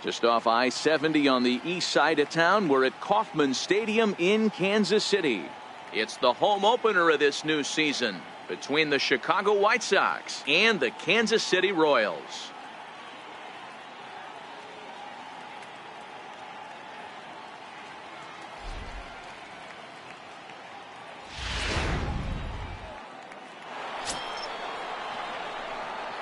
Just off I-70 on the east side of town, we're at Kauffman Stadium in Kansas City. It's the home opener of this new season between the Chicago White Sox and the Kansas City Royals.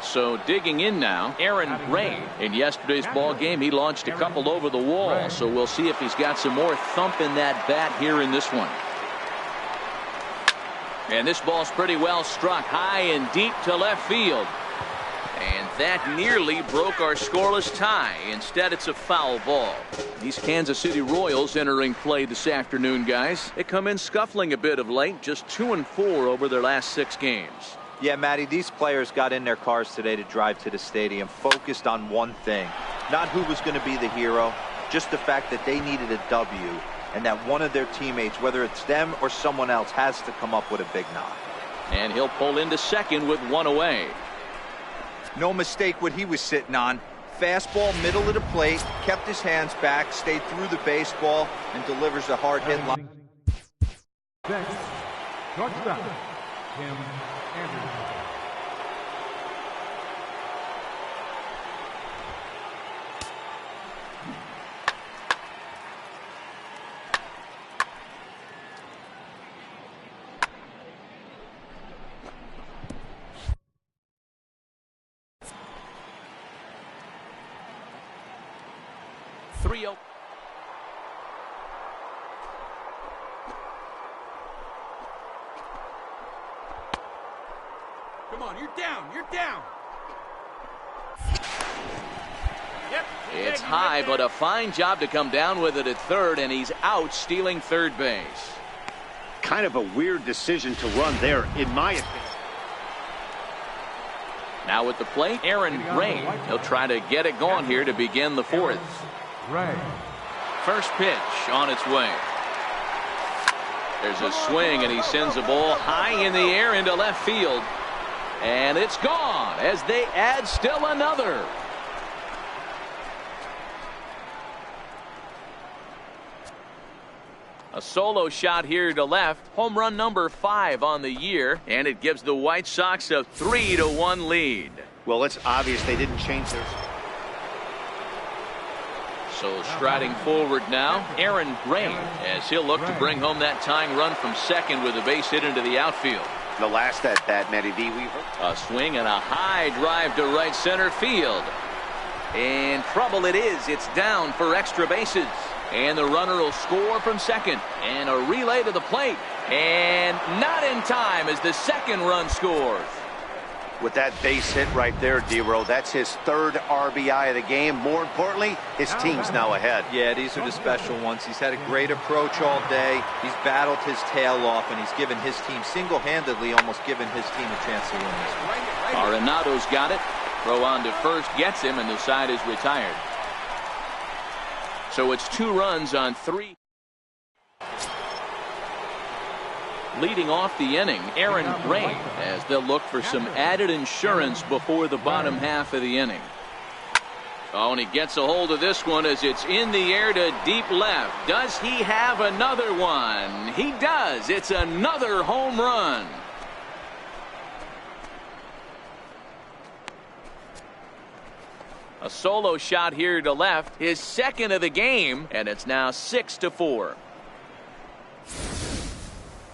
So digging in now, Aaron Ray. In yesterday's ball game, he launched a couple over the wall. So we'll see if he's got some more thump in that bat here in this one. And this ball's pretty well struck high and deep to left field. And that nearly broke our scoreless tie. Instead, it's a foul ball. These Kansas City Royals entering play this afternoon, guys. They come in scuffling a bit of late, just 2-4 over their last 6 games. Yeah, Matty, these players got in their cars today to drive to the stadium, focused on one thing. Not who was going to be the hero, just the fact that they needed a W, and that one of their teammates, whether it's them or someone else, has to come up with a big knock. And he'll pull into second with 1 away. No mistake what he was sitting on. Fastball, middle of the plate, kept his hands back, stayed through the baseball, and delivers a hard hit line. Next, shortstop, Tim Anderson. Come on, you're down, you're down. Yep. It's high, but a fine job to come down with it at third, and he's out stealing third base. Kind of a weird decision to run there, in my opinion. Now at the plate, Aaron Ray. He'll try to get it going here to begin the 4th. Ray. First pitch on its way. There's a swing, and he sends a ball high in the air into left field. And it's gone as they add still another. A solo shot here to left. Home run number 5 on the year. And it gives the White Sox a 3-1 lead. Well, it's obvious they didn't change theirs. So striding forward now, Aaron Ray, as he'll look to bring home that tying run from second with a base hit into the outfield. The last at bat, Matty V. A swing and a high drive to right center field. In trouble it is. It's down for extra bases. And the runner will score from second. And a relay to the plate. And not in time as the second run scores. With that base hit right there, D-Row, that's his 3rd RBI of the game. More importantly, his team's now ahead. Yeah, these are the special ones. He's had a great approach all day. He's battled his tail off, and he's given his team single-handedly, almost given his team a chance to win this one. Arenado's got it. Throw on to first, gets him, and the side is retired. So it's 2 runs on 3. Leading off the inning, Aaron Ray, as they'll look for some added insurance before the bottom half of the inning. Oh, and he gets a hold of this one as it's in the air to deep left. Does he have another one? He does. It's another home run. A solo shot here to left, his 2nd of the game, and it's now 6-4.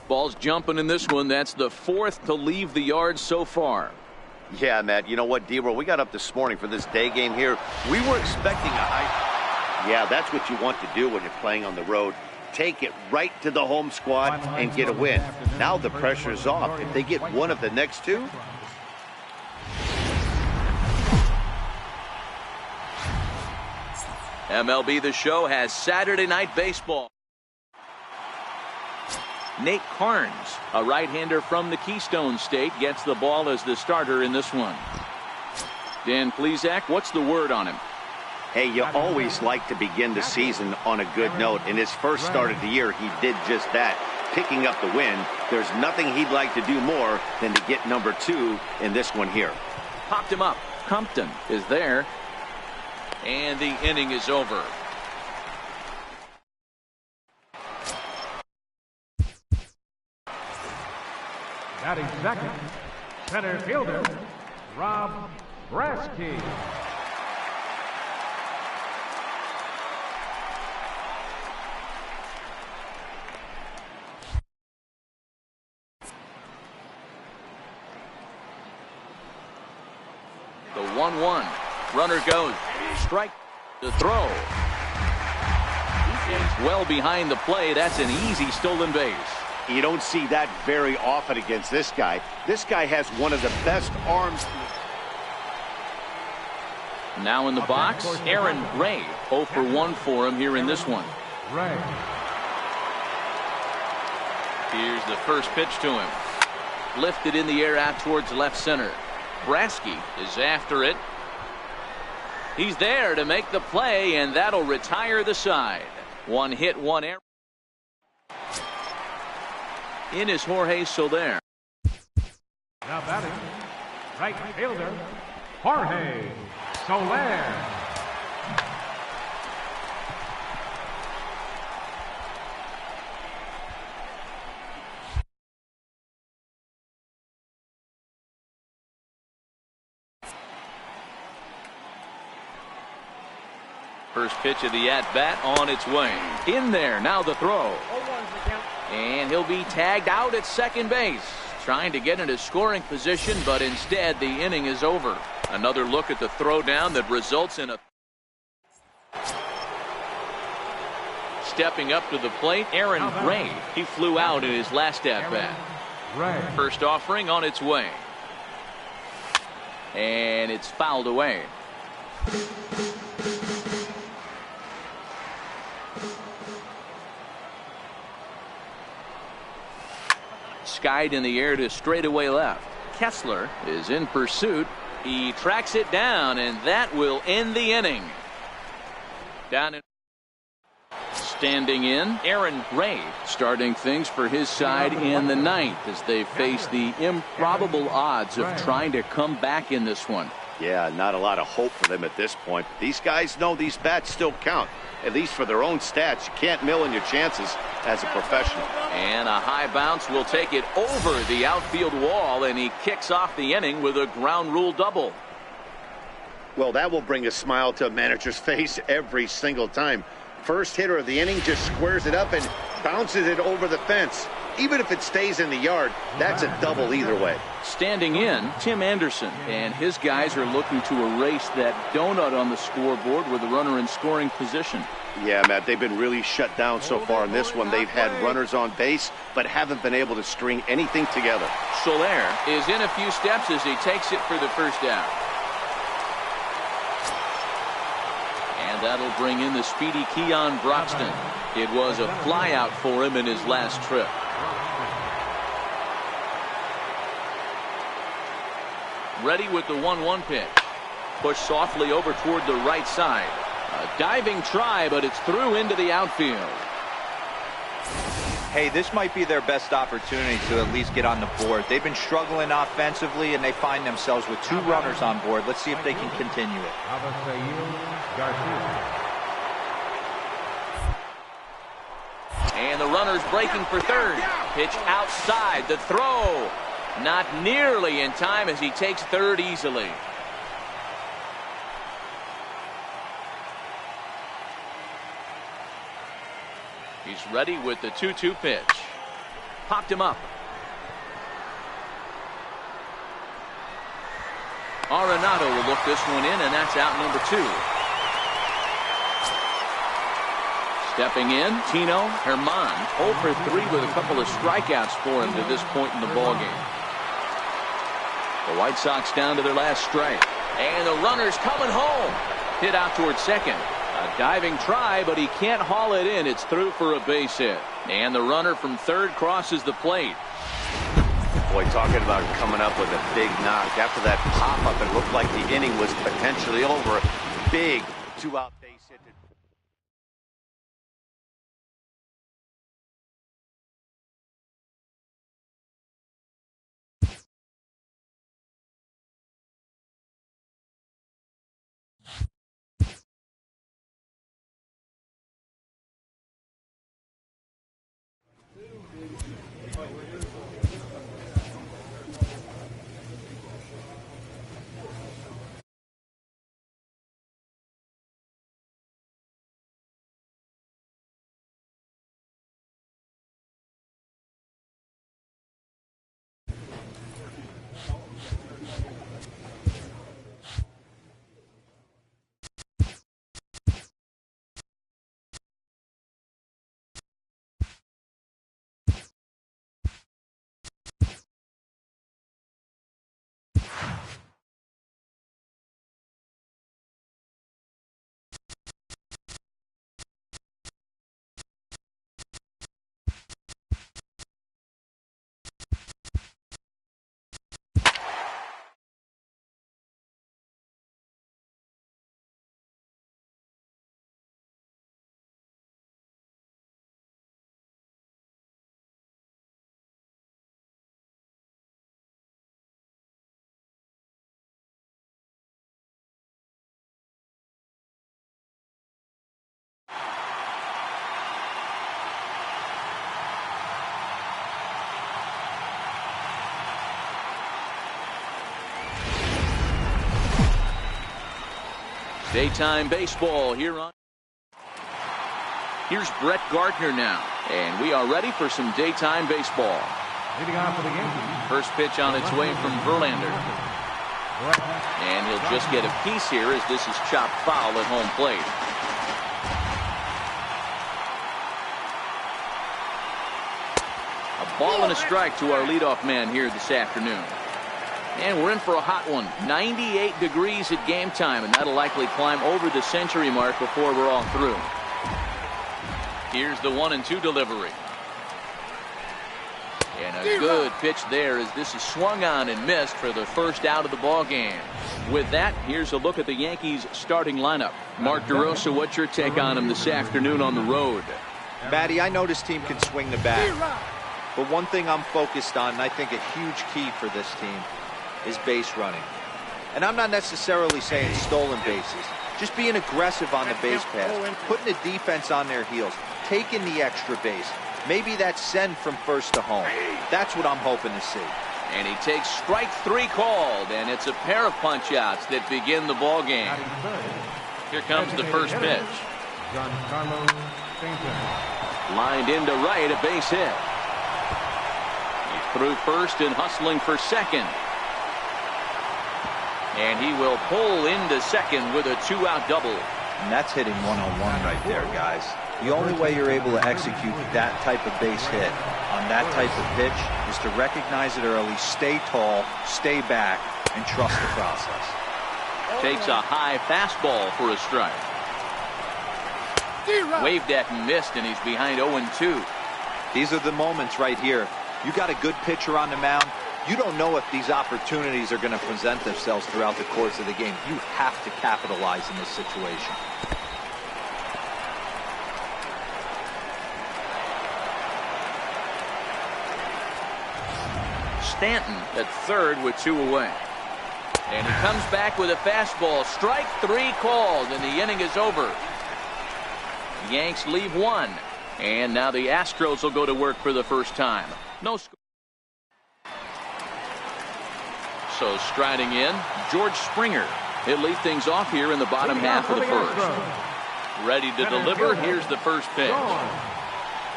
Ball's jumping in this one. That's the 4th to leave the yard so far. Yeah, Matt, you know what, D-Row, we got up this morning for this day game here. We were expecting a high. Yeah, that's what you want to do when you're playing on the road. Take it right to the home squad and get a win. Now the pressure's off. If they get one of the next 2. MLB The Show has Saturday Night Baseball. Nate Carnes, a right-hander from the Keystone State, gets the ball as the starter in this one. Dan Plesac, what's the word on him? Hey, you always like to begin the season on a good note. In his first start of the year, he did just that, picking up the win. There's nothing he'd like to do more than to get number 2 in this one here. Popped him up. Compton is there. And the inning is over. Batting second, center fielder, Rob Brasky. The 1-1. Runner goes. Strike. The throw. Is well behind the play. That's an easy stolen base. You don't see that very often against this guy. This guy has one of the best arms. Now in the box, Aaron Ray. 0 for 1 for him here in this one. Ray. Here's the first pitch to him. Lifted in the air out towards left center. Brasky is after it. He's there to make the play, and that'll retire the side. 1 hit, 1 error. In is Jorge Soler. Now batting, right fielder, Jorge Soler. First pitch of the at-bat on its way. In there, now the throw. And he'll be tagged out at second base. Trying to get into scoring position, but instead the inning is over. Another look at the throwdown that results in a... Stepping up to the plate, Aaron Ray. He flew out in his last at-bat. First offering on its way. And it's fouled away. Skied in the air to straightaway left. Kessler is in pursuit. He tracks it down, and that will end the inning. Down in. Standing in, Aaron Ray starting things for his side in the ninth as they face the improbable odds of trying to come back in this one. Yeah, not a lot of hope for them at this point. These guys know these bats still count, at least for their own stats. You can't mill in your chances as a professional. And a high bounce will take it over the outfield wall, and he kicks off the inning with a ground rule double. Well, that will bring a smile to a manager's face every single time. First hitter of the inning just squares it up and bounces it over the fence. Even if it stays in the yard, that's a double either way. Standing in, Tim Anderson, and his guys are looking to erase that donut on the scoreboard with the runner in scoring position. Yeah, Matt, they've been really shut down so far in this one. They've had runners on base, but haven't been able to string anything together. Soler is in a few steps as he takes it for the first out. And that'll bring in the speedy Keon Broxton. It was a flyout for him in his last trip. Ready with the 1-1 pitch. Pushed softly over toward the right side. A diving try, but it's through into the outfield. Hey, this might be their best opportunity to at least get on the board. They've been struggling offensively, and they find themselves with 2 runners on board. Let's see if they can continue it. And the runner's breaking for third. Pitch outside. The throw. Not nearly in time as he takes third easily. He's ready with the 2-2 pitch. Popped him up. Arenado will look this one in, and that's out number 2. Stepping in, Tino Herman. 0 for 3 with a couple of strikeouts for him to this point in the ballgame. The White Sox down to their last strike. And the runner's coming home. Hit out towards second. A diving try, but he can't haul it in. It's through for a base hit. And the runner from third crosses the plate. Boy, talking about coming up with a big knock. After that pop-up, it looked like the inning was potentially over. Big 2-out base hit. Daytime baseball here on. Here's Brett Gardner now, and we are ready for some daytime baseball. Leading off for the Yankees. First pitch on its way from Verlander. And he'll just get a piece here as this is chopped foul at home plate. A ball and a strike to our leadoff man here this afternoon. And we're in for a hot one. 98 degrees at game time, and that'll likely climb over the century mark before we're all through. Here's the 1-2 delivery. And a good pitch there as this is swung on and missed for the first out of the ball game. With that, here's a look at the Yankees starting lineup. Mark DeRosa, what's your take on him this afternoon on the road? Matty, I know this team can swing the bat. But one thing I'm focused on, and I think a huge key for this team, is base running. And I'm not necessarily saying stolen bases. Just being aggressive on the base pass, putting the defense on their heels, taking the extra base. Maybe that's send from first to home. That's what I'm hoping to see. And he takes strike 3 called, and it's a pair of punch-outs that begin the ball game. Here comes the first pitch. Giancarlo Stanton. Lined into right, a base hit. He's through first and hustling for second. And he will pull into second with a 2-out double. And that's hitting one-on-one right there, guys. The only way you're able to execute that type of base hit on that type of pitch is to recognize it early, stay tall, stay back, and trust the process. Takes a high fastball for a strike. Waved at and missed, and he's behind 0-2. These are the moments right here. You got a good pitcher on the mound. You don't know if these opportunities are going to present themselves throughout the course of the game. You have to capitalize in this situation. Stanton at third with 2 away. And he comes back with a fastball. Strike 3 called, and the inning is over. The Yanks leave 1. And now the Astros will go to work for the first time. No score. So striding in, George Springer. He'll lead things off here in the bottom half of the first. Ready to deliver. Here's the first pitch.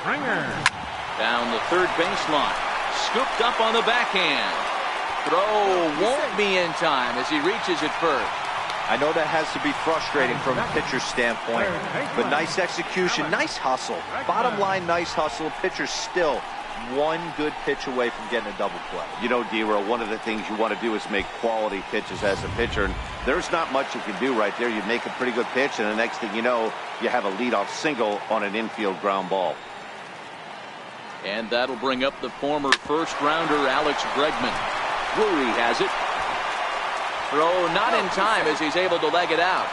Springer. Down the third baseline. Scooped up on the backhand. Throw won't be in time as he reaches it first. I know that has to be frustrating from a pitcher's standpoint, but nice execution, nice hustle. Bottom line, nice hustle. Pitcher's still one good pitch away from getting a double play. You know, D-Roll, one of the things you want to do is make quality pitches as a pitcher, and there's not much you can do right there. You make a pretty good pitch, and the next thing you know, you have a leadoff single on an infield ground ball. And that'll bring up the former first-rounder Alex Bregman. Drury has it. Throw not in time as he's able to leg it out.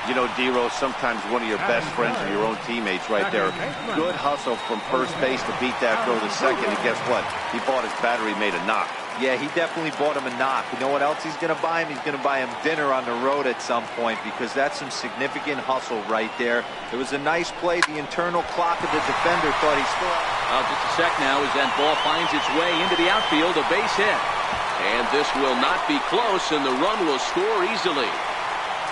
You know, D-Rose, sometimes one of your best friends are your own teammates right there. Good hustle from first base to beat that throw to second, and guess what? He bought his battery, made a knock. Yeah, he definitely bought him a knock. You know what else he's going to buy him? He's going to buy him dinner on the road at some point, because that's some significant hustle right there. It was a nice play. The internal clock of the defender thought he still had. Just a sec now as that ball finds its way into the outfield, a base hit. And this will not be close, and the run will score easily.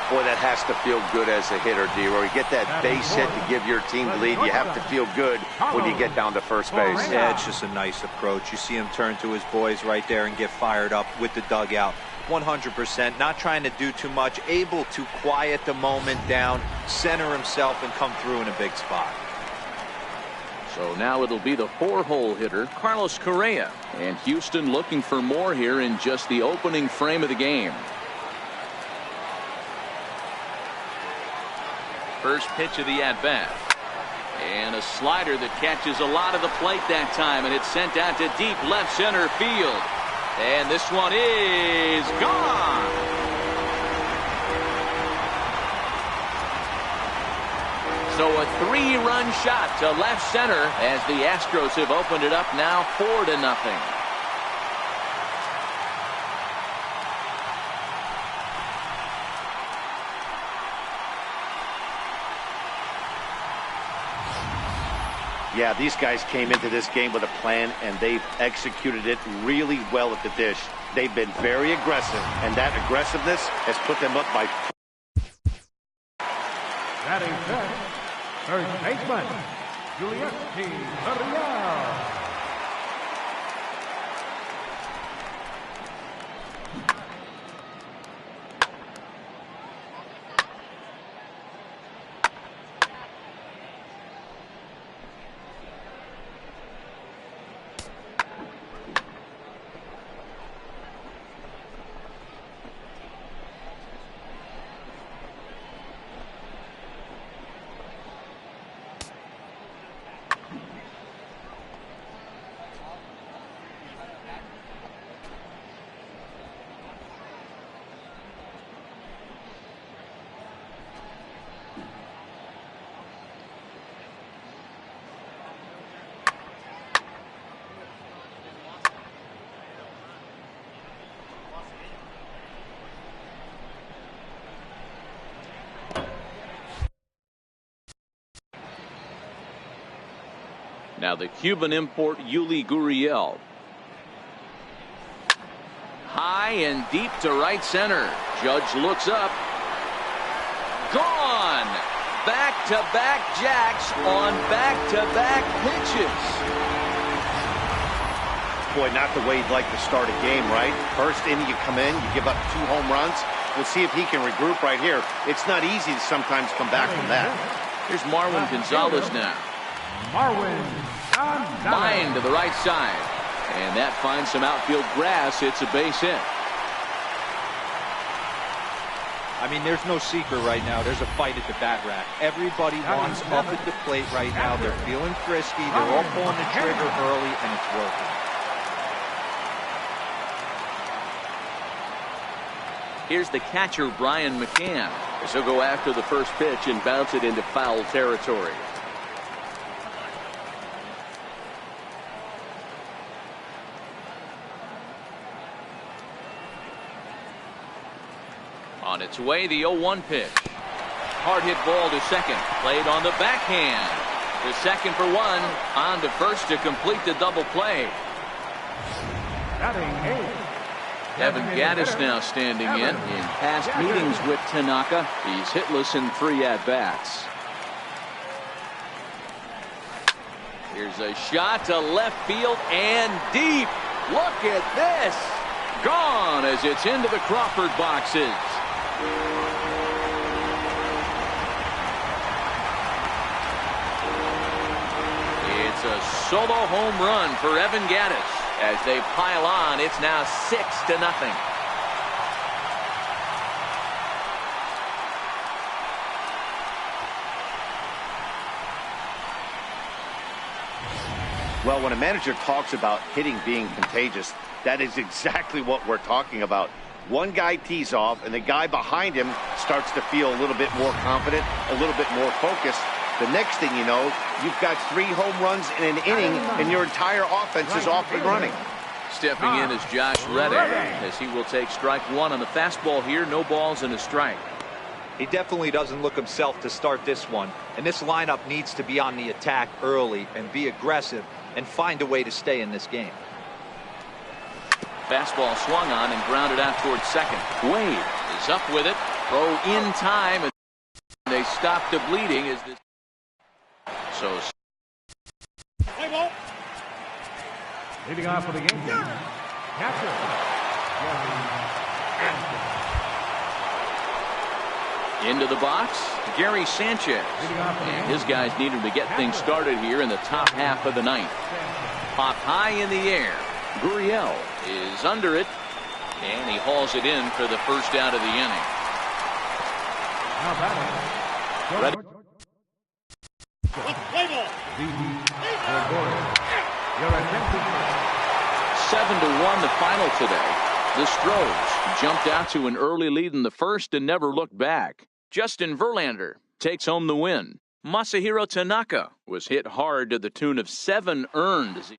Boy, that has to feel good as a hitter, D-Roy. You get that base hit to give your team the lead. You have to feel good when you get down to first base. Yeah, it's just a nice approach. You see him turn to his boys right there and get fired up with the dugout. 100%, not trying to do too much, able to quiet the moment down, center himself, and come through in a big spot. So now it'll be the 4-hole hitter, Carlos Correa. And Houston looking for more here in just the opening frame of the game. First pitch of the at-bat. And a slider that catches a lot of the plate that time, and it's sent out to deep left center field. And this one is gone. So a 3-run shot to left center as the Astros have opened it up now 4-0. Yeah, these guys came into this game with a plan, and they've executed it really well at the dish. They've been very aggressive, and that aggressiveness has put them up by Batting fifth, third baseman, Yuli Gurriel. Now the Cuban import Yuli Gurriel. High and deep to right center. Judge looks up. Gone. Back-to-back jacks on back-to-back pitches. Boy, not the way you'd like to start a game, right? First inning, you come in, you give up 2 home runs. We'll see if he can regroup right here. It's not easy to sometimes come back from that. Here's Marwin Gonzalez now. Marwin Gonzalez. Line to the right side. And that finds some outfield grass. It's a base hit. I mean, there's no secret right now. There's a fight at the bat rack. Everybody wants up at the plate right now. They're feeling frisky. They're all pulling the trigger early, and it's working. Here's the catcher, Brian McCann. As he'll go after the first pitch and bounce it into foul territory. On its way, the 0-1 pitch. Hard hit ball to second. Played on the backhand. To second for 1. On to first to complete the double play. Batting eighth. Evan Gattis now standing in past meetings with Tanaka. He's hitless in 3 at-bats. Here's a shot to left field and deep. Look at this. Gone as it's into the Crawford boxes. It's a solo home run for Evan Gattis. As they pile on, it's now 6-0. Well, when a manager talks about hitting being contagious, that is exactly what we're talking about. One guy tees off, and the guy behind him starts to feel a little bit more confident, a little bit more focused. The next thing you know, you've got 3 home runs in an inning, and your entire offense is off and running. Stepping in is Josh Reddick, as he will take strike 1 on the fastball here. No balls and a strike. He definitely doesn't look himself to start this one. And this lineup needs to be on the attack early and be aggressive and find a way to stay in this game. Fastball swung on and grounded out towards second. Wade is up with it. Throw in time, and they stop the bleeding. Is this so? Leading off for the game, catcher, into the box, Gary Sanchez. And his guys need him to get things started here in the top half of the ninth. Pop high in the air. Gurriel is under it, and he hauls it in for the first out of the inning. Ready. 7-1 the final today. The Stros jumped out to an early lead in the first and never looked back. Justin Verlander takes home the win. Masahiro Tanaka was hit hard to the tune of 7 earned.